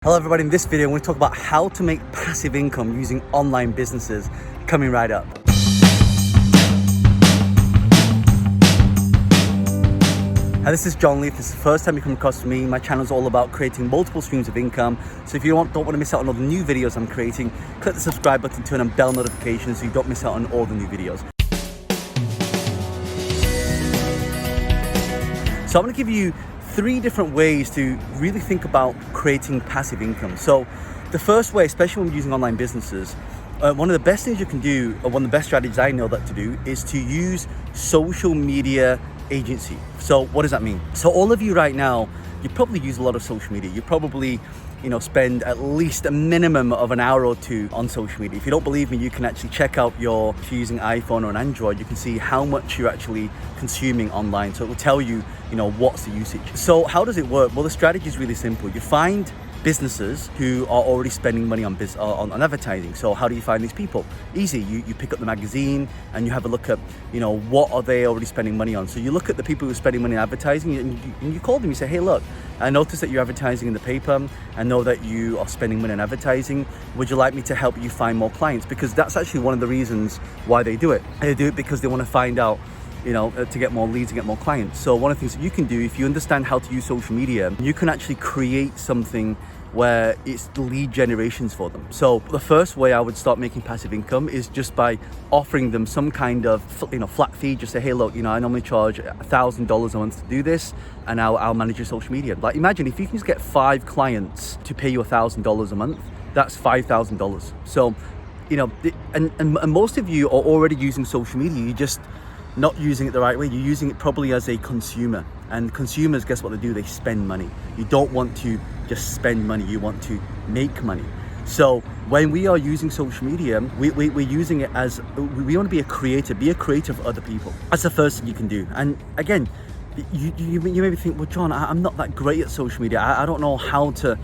Hello everybody, in this video I'm going to talk about how to make passive income using online businesses. Coming right up. Hi, this is John Lee. If this is the first time you come across me, my channel is all about creating multiple streams of income. So if you don't want to miss out on all the new videos I'm creating, click the subscribe button, turn on bell notifications so you don't miss out on all the new videos. So I'm going to give you 3 different ways to really think about creating passive income. So the first way, especially when you're using online businesses, one of the best things you can do, or one of the best strategies I know that to do, is to use social media agency. So what does that mean? So all of you right now, you probably use a lot of social media. You probably spend at least a minimum of an hour or 2 on social media. If you don't believe me, you can actually check out if you're using iPhone or an Android, you can see how much you're actually consuming online. So it will tell you, what's the usage. So how does it work? Well, the strategy is really simple. You find businesses who are already spending money on advertising. So how do you find these people? Easy. You pick up the magazine and you have a look at, what are they already spending money on? So you look at the people who are spending money on advertising and you call them, you say, hey, look, I noticed that you're advertising in the paper. I know that you are spending money on advertising. Would you like me to help you find more clients? Because that's actually one of the reasons why they do it. They do it because they want to find out, to get more leads and get more clients. So one of the things that you can do, if you understand how to use social media, you can actually create something where it's the lead generations for them. So the first way I would start making passive income is just by offering them some kind of flat fee. Just say, hey, look, I normally charge $1,000 a month to do this, and I'll manage your social media. Like, imagine if you can just get 5 clients to pay you $1,000 a month, that's $5,000. So and most of you are already using social media. You just not using it the right way. You're using it probably as a consumer, and consumers, guess what they do? They spend money. You don't want to just spend money, you want to make money. So when we are using social media, we're using it as, we want to be a creator for other people. That's the first thing you can do. And again, you maybe think, well, John, I'm not that great at social media. I don't know how to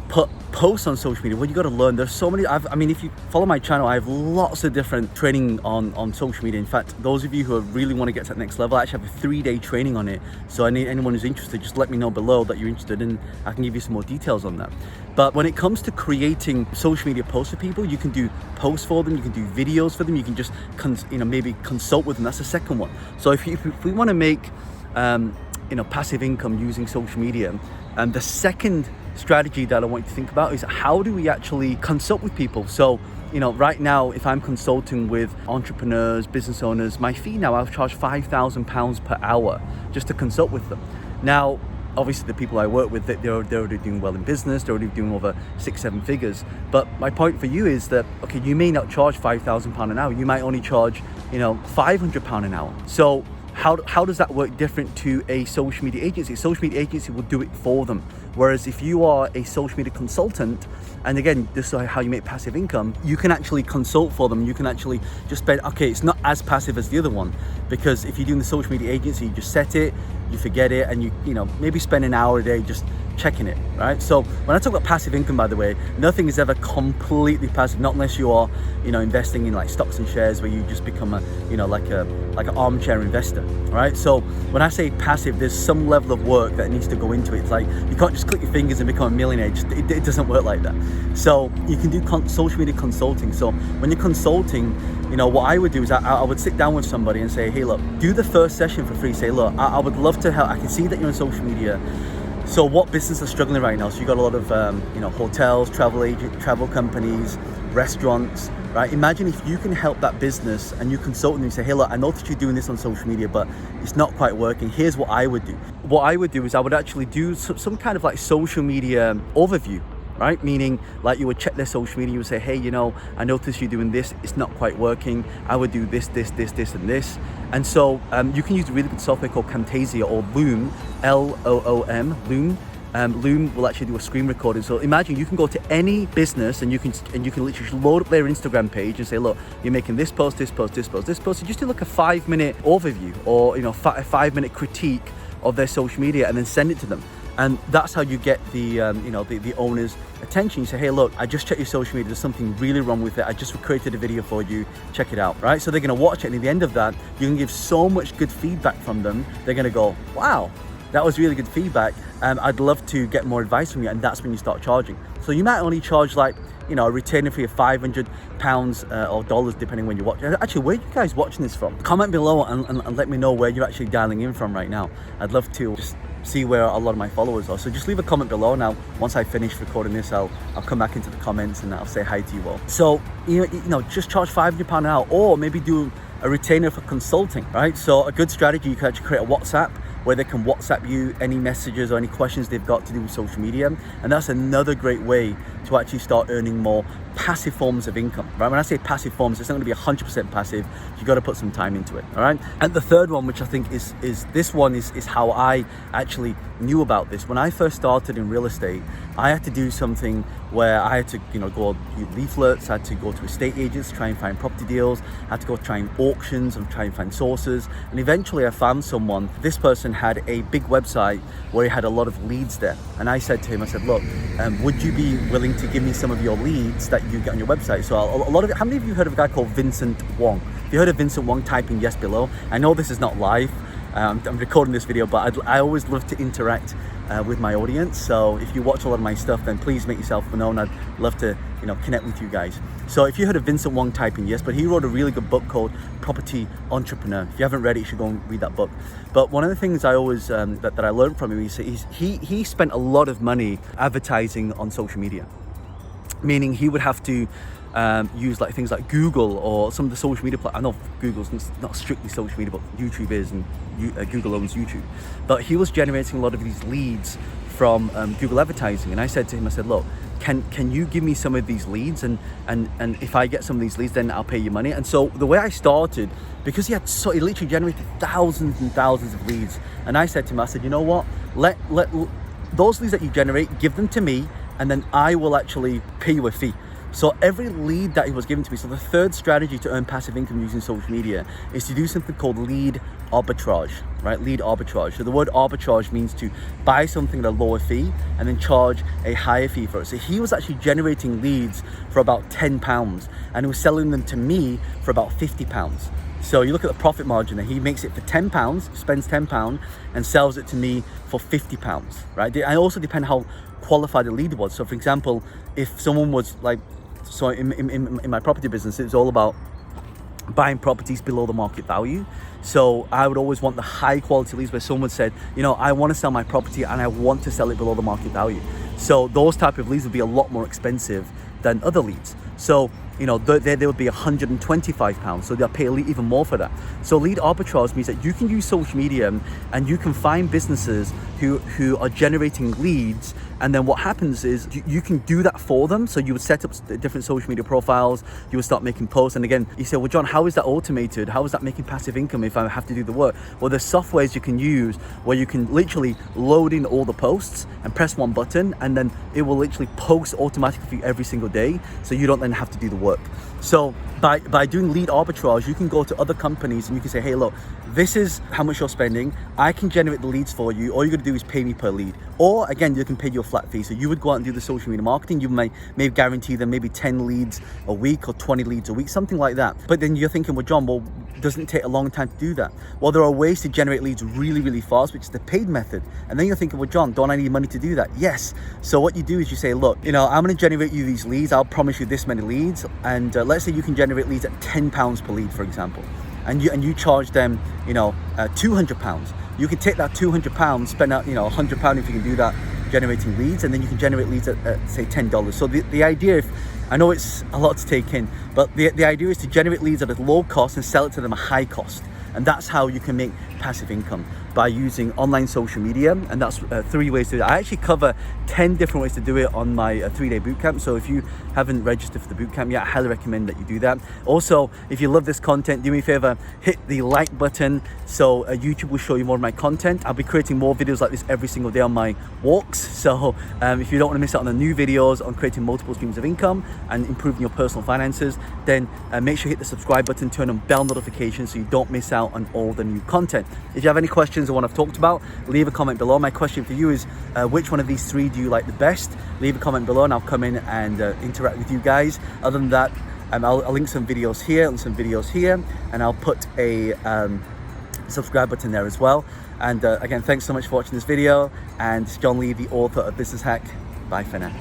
put posts on social media. Well, you got to learn. There's so many. If you follow my channel, I have lots of different training on social media. In fact, those of you who really want to get to that next level, I actually have a 3-day training on it. So anyone who's interested, just let me know below that you're interested, and I can give you some more details on that. But when it comes to creating social media posts for people, you can do posts for them, you can do videos for them, you can just maybe consult with them. That's the second one. So if we want to make passive income using social media, the second strategy that I want you to think about is, how do we actually consult with people? So right now, if I'm consulting with entrepreneurs, business owners, my fee now, I'll charge £5,000 per hour just to consult with them. Now obviously the people I work with, they're already doing well in business, they're already doing over 6-7 figures. But my point for you is that, okay, you may not charge £5,000 an hour, you might only charge £500 an hour. So how does that work different to a social media agency? A social media agency will do it for them. Whereas if you are a social media consultant, and again, this is how you make passive income, you can actually consult for them. You can actually just spend, okay, it's not as passive as the other one, because if you're doing the social media agency, you just set it, you forget it, and you maybe spend an hour a day just checking it, right? So when I talk about passive income, by the way, nothing is ever completely passive, not unless you are, investing in like stocks and shares, where you just become like an armchair investor, right? So when I say passive, there's some level of work that needs to go into it. It's like, you can't just click your fingers and become a millionaire. It doesn't work like that. So you can do social media consulting. So when you're consulting, what I would do is I would sit down with somebody and say, hey, look, do the first session for free. Say, look, I would love to help. I can see that you're on social media. So what business are struggling right now? So you got a lot of, hotels, travel companies, restaurants, right? Imagine if you can help that business and you consult them and you say, hey, look, I noticed you're doing this on social media, but it's not quite working. Here's what I would do. What I would do is I would actually do some kind of like social media overview, right? Meaning, like, you would check their social media, you would say, hey, I noticed you're doing this, it's not quite working. I would do this, and this. And so you can use a really good software called Camtasia or Loom, Loom. Loom will actually do a screen recording. So imagine you can go to any business and you can literally load up their Instagram page and say, look, you're making this post, this post, this post, this post. So just do like a 5-minute overview, or a 5-minute critique of their social media, and then send it to them. And that's how you get the owner's attention. You say, hey, look, I just checked your social media. There's something really wrong with it. I just created a video for you. Check it out, right? So they're going to watch it. And at the end of that, you can give so much good feedback from them. They're going to go, wow, that was really good feedback. I'd love to get more advice from you. And that's when you start charging. So you might only charge like, you know, a retainer fee of £500 or dollars, depending when you watch. Actually, where are you guys watching this from? Comment below and let me know where you're actually dialing in from right now. I'd love to just see where a lot of my followers are. So just leave a comment below. Now, once I finish recording this, I'll come back into the comments and I'll say hi to you all. So, you know, just charge £500 an hour, or maybe do a retainer for consulting, right? So a good strategy, you can actually create a WhatsApp where they can WhatsApp you any messages or any questions they've got to do with social media. And that's another great way to actually start earning more passive forms of income, right? When I say passive forms, it's not going to be 100% passive. You got to put some time into it, all right? And the third one, which I think is how I actually knew about this. When I first started in real estate, I had to do something where I had to, you know, go leaflets, I had to go to estate agents, try and find property deals, I had to go try and auctions and try and find sources. And eventually I found someone. This person had a big website where he had a lot of leads there. And I said to him, I said, look, would you be willing to give me some of your leads that you get on your website? So a lot of it, how many of you heard of a guy called Vincent Wong? If you heard of Vincent Wong, type in yes below. I know this is not live. I'm recording this video, but I always love to interact with my audience. So if you watch a lot of my stuff, then please make yourself known. I'd love to, you know, connect with you guys. So if you heard of Vincent Wong, type in yes. But he wrote a really good book called Property Entrepreneur. If you haven't read it, you should go and read that book. But one of the things I always that I learned from him is he spent a lot of money advertising on social media, meaning he would have to use like things like Google or some of the social media I know Google's not strictly social media, but YouTube is, and Google owns YouTube. But he was generating a lot of these leads from Google advertising. And I said to him, I said, look, can you give me some of these leads, and if I get some of these leads, then I'll pay you money. And so the way I started, because he literally generated thousands and thousands of leads, and I said to him, I said, you know what, let those leads that you generate, give them to me, and then I will actually pay you a fee. So every lead that he was giving to me, so the third strategy to earn passive income using social media is to do something called lead arbitrage, right? Lead arbitrage. So the word arbitrage means to buy something at a lower fee and then charge a higher fee for it. So he was actually generating leads for about £10 and he was selling them to me for about £50. So you look at the profit margin there, he makes it for £10, spends £10 and sells it to me for £50, right? I also depend how qualified the lead was. So for example, if someone was like, so in my property business, it was all about buying properties below the market value. So I would always want the high quality leads where someone said, you know, I want to sell my property and I want to sell it below the market value. So those type of leads would be a lot more expensive than other leads. So, you know, they would be £125, so they'll pay even more for that. So lead arbitrage means that you can use social media and you can find businesses who are generating leads, and then what happens is you can do that for them. So you would set up different social media profiles, you would start making posts, and again, you say, well, John, how is that automated? How is that making passive income if I have to do the work? Well, there's softwares you can use where you can literally load in all the posts and press one button, and then it will literally post automatically for you every single day, so you don't then have to do the work. So by doing lead arbitrage, you can go to other companies and you can say, hey, look, this is how much you're spending. I can generate the leads for you. All you're gonna do is pay me per lead. Or again, you can pay your flat fee. So you would go out and do the social media marketing. You may guarantee them maybe 10 leads a week or 20 leads a week, something like that. But then you're thinking, well, John, well, doesn't it take a long time to do that? Well, there are ways to generate leads really, really fast, which is the paid method. And then you're thinking, well, John, don't I need money to do that? Yes. So what you do is you say, look, you know, I'm gonna generate you these leads. I'll promise you this many leads. And let's say you can generate leads at £10 per lead, for example. And you charge them, you know, £200. You can take that £200, spend out, you know, £100 if you can do that, generating leads, and then you can generate leads at say $10. So the idea, I know it's a lot to take in, but the idea is to generate leads at a low cost and sell it to them at a high cost. And that's how you can make passive income, by using online social media. And that's 3 ways to do it. I actually cover 10 different ways to do it on my 3-day bootcamp. So if you haven't registered for the bootcamp yet, I highly recommend that you do that. Also, if you love this content, do me a favor, hit the like button so YouTube will show you more of my content. I'll be creating more videos like this every single day on my walks. So if you don't want to miss out on the new videos on creating multiple streams of income and improving your personal finances, then make sure you hit the subscribe button, turn on bell notifications so you don't miss out on all the new content. If you have any questions on what I've talked about, leave a comment below. My question for you is, which one of these 3 do you like the best? Leave a comment below and I'll come in and interact with you guys. Other than that, I'll link some videos here and some videos here, and I'll put a subscribe button there as well. And again, thanks so much for watching this video, and it's John Lee, the author of Business Hack. Bye for now.